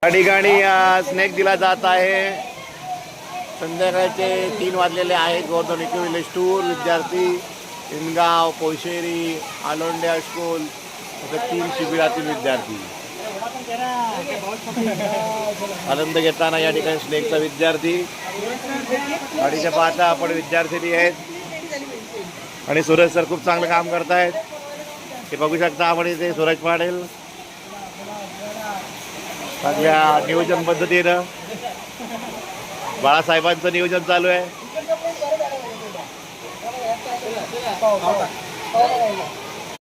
या ठिकाणी स्नॅक दिला जात आहे. संध्याकाळचे 3 वाजलेले आहेत. गोवर्धन इको विलेज टूर विद्यार्थी इनगाव, पोशेरी, आलोंड्या स्कूल असे 3 शिबिरातील विद्यार्थी आनंद घेताना या ठिकाणी स्नेकचा विद्यार्थी गाडीच्या पाहता आपण विद्यार्थिनी आहेत आणि सूरज सर खूप चांगलं काम करतायत. हे बघू शकता आपण इथे सूरज पाटील चांगल्या नियोजन पद्धतीनं बाळासाहेबांचं नियोजन चालू आहे.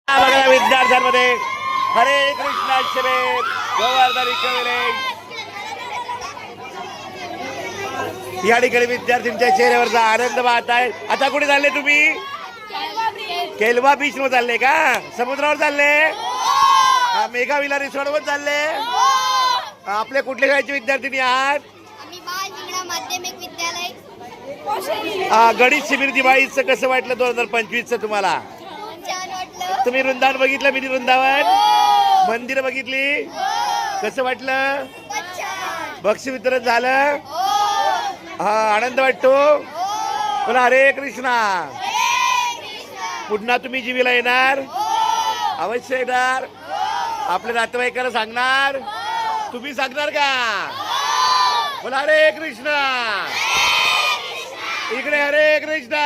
बघा विद्यार्थ्यांमध्ये हरे कृष्णा शिबिर गोवर्धन इको विलेज. या ठिकाणी विद्यार्थ्यांच्या चेहऱ्यावरचा आनंद वाहत आहे. आता कुठे चालले तुम्ही? केलवा बीच वर चालले का? समुद्रावर चालले? मेघा विला रिसॉर्ट वर चालले? आपले कुठल्या शाळेचे विद्यार्थिनी आहात? माध्यमिक विद्यालय. गणित शिबिर दिवाळीचं कसं वाटलं 2025चं तुम्हाला? छान वाटलं. तुम्ही वृंदावन बघितलं? मिनी वृंदावन मंदिर बघितली? कसं वाटलं? बक्षीस वितरण झालं? हा आनंद वाटतो? बोला हरे कृष्णा. पुन्हा तुम्ही जीवीला येणार? अवश्य येणार. आपल्या नातेवाईकांना सांगणार? तुम्ही सांगणार का? बोला हरे कृष्णा. इकडे हरे कृष्णा.